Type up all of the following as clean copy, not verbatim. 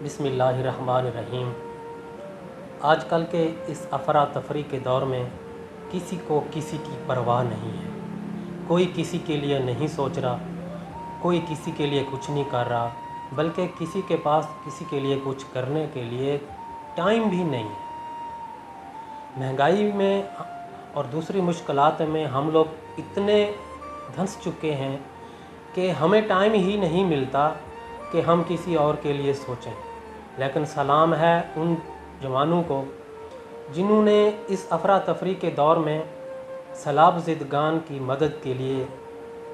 बिस्मिल्लाहिर्रहमानिर्रहीम। आज कल के इस अफरा-तफरी के दौर में किसी को किसी की परवाह नहीं है। कोई किसी के लिए नहीं सोच रहा, कोई किसी के लिए कुछ नहीं कर रहा, बल्कि किसी के पास किसी के लिए कुछ करने के लिए टाइम भी नहीं है। महंगाई में और दूसरी मुश्किलात में हम लोग इतने धंस चुके हैं कि हमें टाइम ही नहीं मिलता कि हम किसी और के लिए सोचें। लेकिन सलाम है उन जवानों को जिन्होंने इस अफरा तफरी के दौर में सैलाब ज़िदगान की मदद के लिए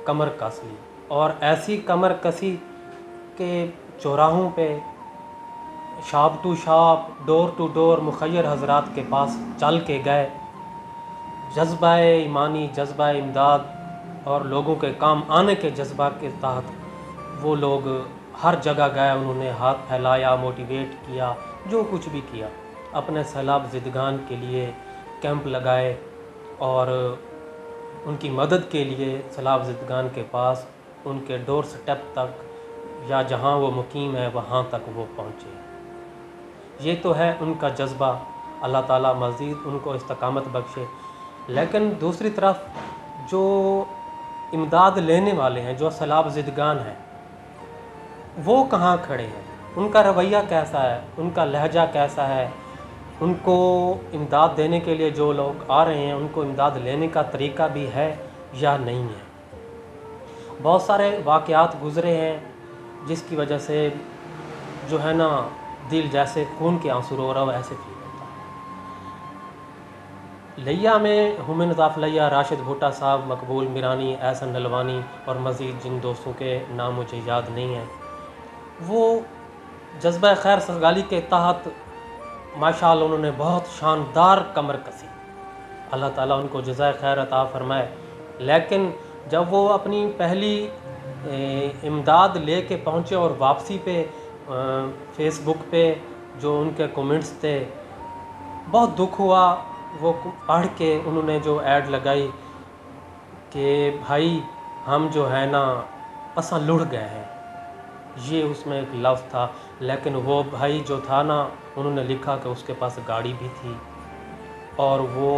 कमर कस ली, और ऐसी कमर कसी के चौराहों पे shop to shop, door to door मुखय्यर हज़रात के पास चल के गए। जज्बा ईमानी, जज्बा इमदाद और लोगों के काम आने के जज्बा के तहत वो लोग हर जगह गए। उन्होंने हाथ फैलाया, मोटिवेट किया, जो कुछ भी किया। अपने सैलाब ज़िदगान के लिए कैंप लगाए और उनकी मदद के लिए सैलाब ज़िदगान के पास, उनके डोर स्टेप तक या जहां वो मुकीम है वहां तक वो पहुंचे। ये तो है उनका जज्बा। अल्लाह ताला मज़ीद उनको इस्तकामत बख्शे। लेकिन दूसरी तरफ जो इमदाद लेने वाले हैं, जो सैलाब ज़िदगान हैं, वो कहाँ खड़े हैं? उनका रवैया कैसा है? उनका लहजा कैसा है? उनको इमदाद देने के लिए जो लोग आ रहे हैं, उनको इमदाद लेने का तरीका भी है या नहीं है? बहुत सारे वाक़यात गुज़रे हैं जिसकी वजह से जो है ना, दिल जैसे खून के आंसू रो रहा हो ऐसे फील होता है। लिया में हुमैन ज़ाफ़ लिया, राशिद भुट्टा साहब, मकबूल मिरानी, एहसन नलवानी और मज़ीद जिन दोस्तों के नाम मुझे याद नहीं है, वो जज्बा खैर सगाली के तहत माशाअल्लाह उन्होंने बहुत शानदार कमर कसी। अल्लाह ताला उनको जज़ाए खैर अता फ़रमाए। लेकिन जब वो अपनी पहली इमदाद ले के पहुँचे और वापसी पे फ़ेसबुक पे जो उनके कमेंट्स थे, बहुत दुख हुआ वो पढ़ के। उन्होंने जो ऐड लगाई कि भाई हम जो है ना असा लुढ़ गए हैं, ये उसमें एक लफ्ज़ था। लेकिन वो भाई जो था ना, उन्होंने लिखा कि उसके पास गाड़ी भी थी और वो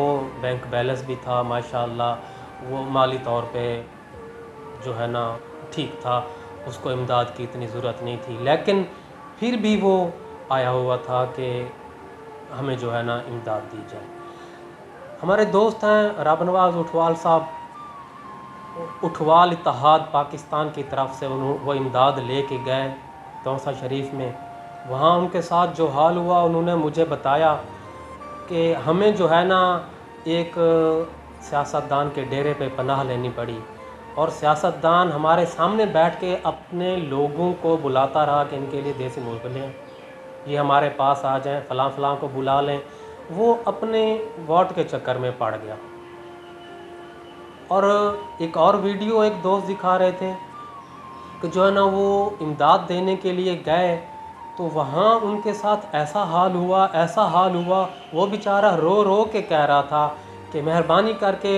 बैंक बैलेंस भी था माशाअल्लाह, वो माली तौर पे जो है ना ठीक था, उसको इमदाद की इतनी ज़रूरत नहीं थी। लेकिन फिर भी वो आया हुआ था कि हमें जो है ना इमदाद दी जाए। हमारे दोस्त हैं रबनवाज उठवाल साहब, उठवाल इत्तेहाद पाकिस्तान की तरफ से वो इमदाद ले के गए तौसा शरीफ में। वहाँ उनके साथ जो हाल हुआ, उन्होंने मुझे बताया कि हमें जो है ना एक सियासतदान के डेरे पे पनाह लेनी पड़ी, और सियासतदान हमारे सामने बैठ के अपने लोगों को बुलाता रहा कि इनके लिए देसी मुल्क लें, ये हमारे पास आ जाएं, फ़लाँ फ़लाँ को बुला लें। वो अपने वोट के चक्कर में पड़ गया। और एक और वीडियो एक दोस्त दिखा रहे थे कि जो है ना वो इमदाद देने के लिए गए तो वहाँ उनके साथ ऐसा हाल हुआ, वो बेचारा रो रो के कह रहा था कि मेहरबानी करके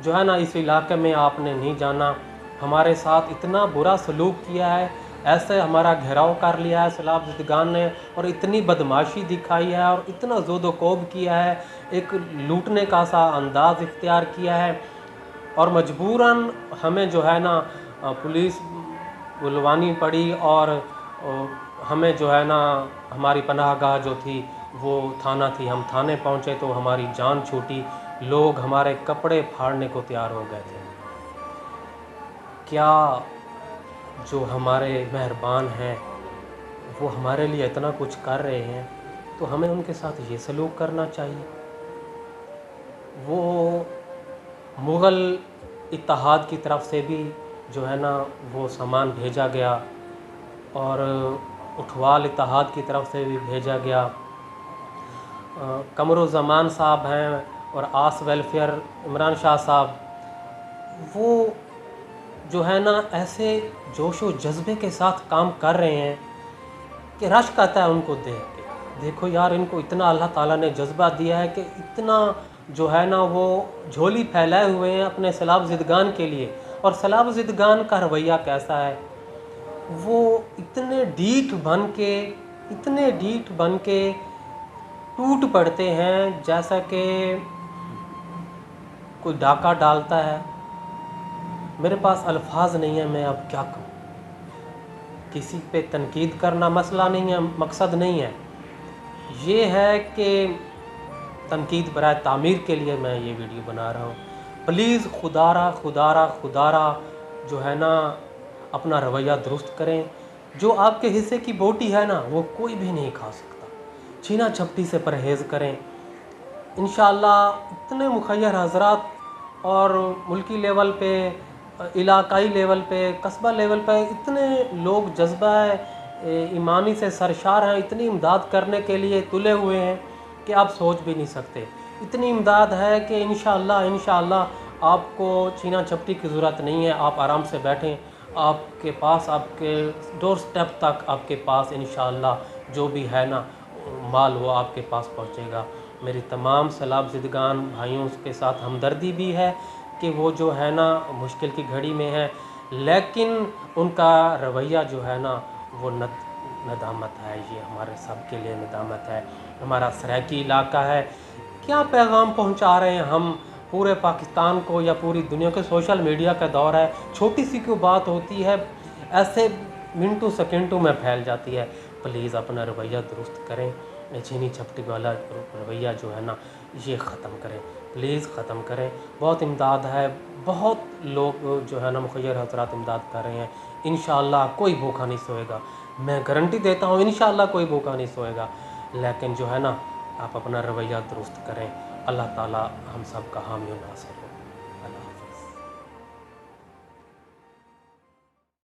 जो है ना इस इलाके में आपने नहीं जाना, हमारे साथ इतना बुरा सलूक किया है, ऐसे हमारा घेराव कर लिया है सैलाब ज़िदगान ने, और इतनी बदमाशी दिखाई है और इतना ज़ोदोकोब किया है, एक लूटने का सा अंदाज़ इख्तियार किया है, और मजबूरन हमें जो है ना पुलिस बुलवानी पड़ी, और हमें जो है ना हमारी पनाहगाह जो थी वो थाना थी। हम थाने पहुँचे तो हमारी जान छूटी, लोग हमारे कपड़े फाड़ने को तैयार हो गए थे। क्या जो हमारे मेहरबान हैं वो हमारे लिए इतना कुछ कर रहे हैं, तो हमें उनके साथ ये सलूक करना चाहिए। वो मुग़ल इत्तेहाद की तरफ से भी जो है ना वो सामान भेजा गया, और उठवाल इत्तेहाद की तरफ से भी भेजा गया। कमरुज़्ज़मान साहब हैं और आस वेलफेयर इमरान शाह साहब, वो जो है ना ऐसे जोश व जज्बे के साथ काम कर रहे हैं कि रश्क आता है उनको देख के। देखो यार, इनको इतना अल्लाह ताला ने जज्बा दिया है कि इतना जो है ना वो झोली फैलाए हुए हैं अपने सैलाब ज़िदगान के लिए। और सैलाब ज़िदगान का रवैया कैसा है? वो इतने ढीठ बन के इतने ढीठ बन के टूट पड़ते हैं जैसा कि कोई डाका डालता है। मेरे पास अल्फाज नहीं है, मैं अब क्या कहूँ। किसी पे तनकीद करना मसला नहीं है, मकसद नहीं है। ये है कि तनकीद बराए तामीर के लिए मैं ये वीडियो बना रहा हूँ। प्लीज़ खुदारा जो है ना अपना रवैया दुरुस्त करें। जो आपके हिस्से की बोटी है ना वो कोई भी नहीं खा सकता। छीना झपटी से परहेज़ करें। इंशाअल्लाह इतने मुखय्यर हज़रात और मुल्की लेवल पे, इलाकाई लेवल पे, कस्बा लेवल पे इतने लोग जज्बा ईमानी से सरशार हैं, इतनी इमदाद करने के लिए तुले हुए हैं कि आप सोच भी नहीं सकते। इतनी इमदाद है कि इंशाअल्लाह आपको छीना झपटी की ज़रूरत नहीं है। आप आराम से बैठें, आपके पास, आपके डोर स्टेप तक आपके पास इंशाअल्लाह जो भी है ना माल वो आपके पास पहुंचेगा। मेरी तमाम सलाब ज़िदगान भाइयों के साथ हमदर्दी भी है कि वो जो है ना मुश्किल की घड़ी में है, लेकिन उनका रवैया जो है ना वो नदामत है। ये हमारे सब के लिए नदामत है। हमारा सराकी इलाका है, क्या पैगाम पहुंचा रहे हैं हम पूरे पाकिस्तान को या पूरी दुनिया के। सोशल मीडिया का दौर है, छोटी सी कोई बात होती है ऐसे मिनटों सेकंडों में फैल जाती है। प्लीज़ अपना रवैया दुरुस्त करें। छीनी झपटी वाला रवैया जो है ना ये ख़त्म करें, प्लीज़ ख़त्म करें। बहुत इमदाद है, बहुत लोग जो है ना मुखय्यर हज़रात इमदाद कर रहे हैं। इंशाअल्लाह कोई भूखा नहीं सोएगा, मैं गारंटी देता हूँ। इंशाअल्लाह कोई भूखा नहीं सोएगा। लेकिन जो है ना आप अपना रवैया दुरुस्त करें। अल्लाह ताला हम सब का हामी और नासिर।